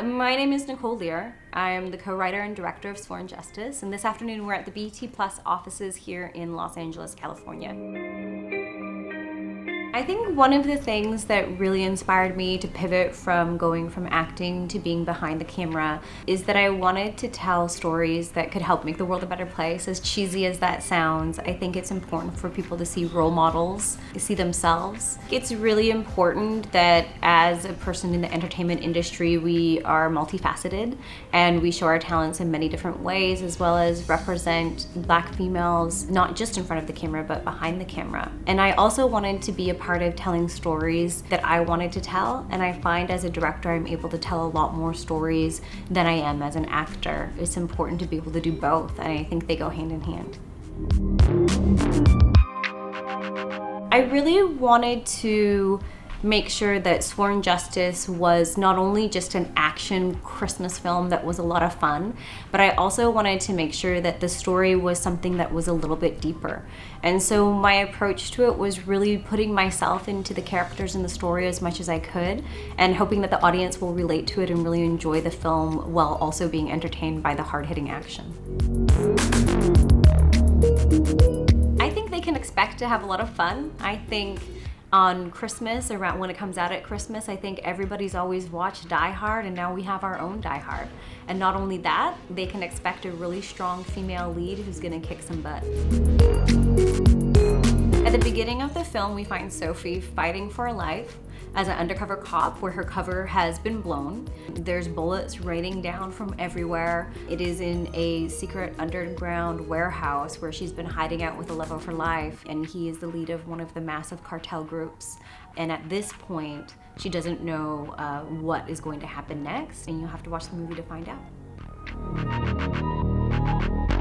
My name is Nicole LEIER. I am the co-writer and director of Sworn Justice, and this afternoon we're at the BT Plus offices here in Los Angeles, California. I think one of the things that really inspired me to pivot from going from acting to being behind the camera is that I wanted to tell stories that could help make the world a better place. As cheesy as that sounds, I think it's important for people to see role models, to see themselves. It's really important that as a person in the entertainment industry, we are multifaceted and we show our talents in many different ways, as well as represent Black females, not just in front of the camera, but behind the camera. And I also wanted to be a part of telling stories that I wanted to tell, and I find as a director I'm able to tell a lot more stories than I am as an actor. It's important to be able to do both, and I think they go hand in hand. I really wanted to make sure that Sworn Justice was not only just an action Christmas film that was a lot of fun, but I also wanted to make sure that the story was something that was a little bit deeper. And so my approach to it was really putting myself into the characters in the story as much as I could, and hoping that the audience will relate to it and really enjoy the film while also being entertained by the hard-hitting action. I think they can expect to have a lot of fun. I think on Christmas, around when it comes out at Christmas, I think everybody's always watched Die Hard, and now we have our own Die Hard. And not only that, they can expect a really strong female lead who's gonna kick some butt. At the beginning of the film, we find Sophie fighting for her life as an undercover cop where her cover has been blown. There's bullets raining down from everywhere. It is in a secret underground warehouse where she's been hiding out with the love of her life, and he is the lead of one of the massive cartel groups. And at this point, she doesn't know what is going to happen next, and you have to watch the movie to find out.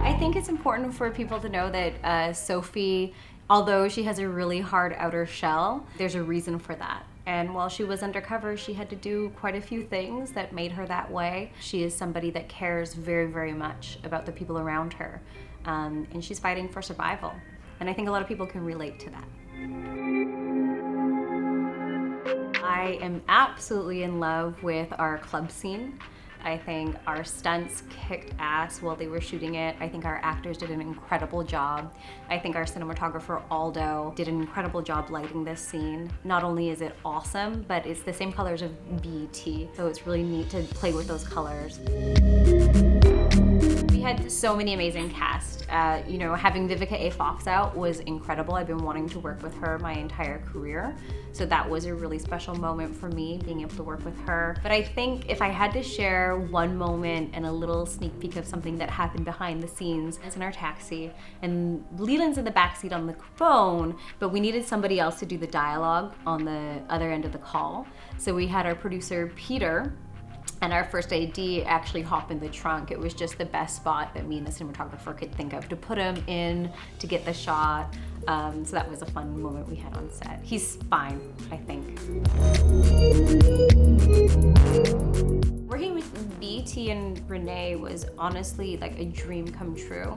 I think it's important for people to know that Sophie, although she has a really hard outer shell, there's a reason for that. And while she was undercover, she had to do quite a few things that made her that way. She is somebody that cares very, very much about the people around her. And she's fighting for survival. And I think a lot of people can relate to that. I am absolutely in love with our club scene. I think our stunts kicked ass while they were shooting it. I think our actors did an incredible job. I think our cinematographer, Aldo, did an incredible job lighting this scene. Not only is it awesome, but it's the same colors of BT, so it's really neat to play with those colors. We had so many amazing cast. Having Vivica A. Fox out was incredible. I've been wanting to work with her my entire career, so that was a really special moment for me, being able to work with her. But I think if I had to share one moment and a little sneak peek of something that happened behind the scenes, it's in our taxi, and Leland's in the backseat on the phone, but we needed somebody else to do the dialogue on the other end of the call. So we had our producer, Peter, and our first AD actually hop in the trunk. It was just the best spot that me and the cinematographer could think of to put him in to get the shot. So that was a fun moment we had on set. He's fine, I think. Working with BT and Renee was honestly like a dream come true.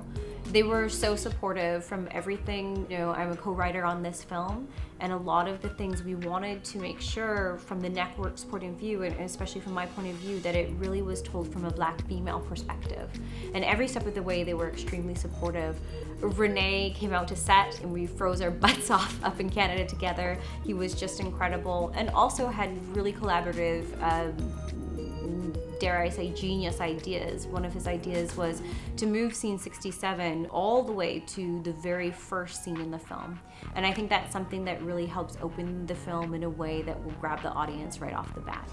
They were so supportive from everything. I'm a co-writer on this film, and a lot of the things we wanted to make sure from the network's point of view, and especially from my point of view, that it really was told from a Black female perspective. And every step of the way, they were extremely supportive. Renee came out to set and we froze our butts off up in Canada together. He was just incredible, and also had really collaborative, dare I say, genius ideas. One of his ideas was to move scene 67 all the way to the very first scene in the film. And I think that's something that really helps open the film in a way that will grab the audience right off the bat.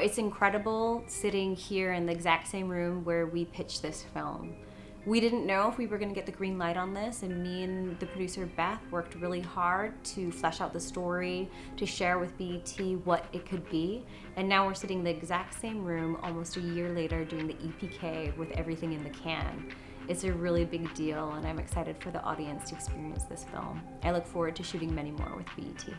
It's incredible sitting here in the exact same room where we pitched this film. We didn't know if we were gonna get the green light on this, and me and the producer Beth worked really hard to flesh out the story, to share with BET what it could be. And now we're sitting in the exact same room almost a year later doing the EPK with everything in the can. It's a really big deal, and I'm excited for the audience to experience this film. I look forward to shooting many more with BET.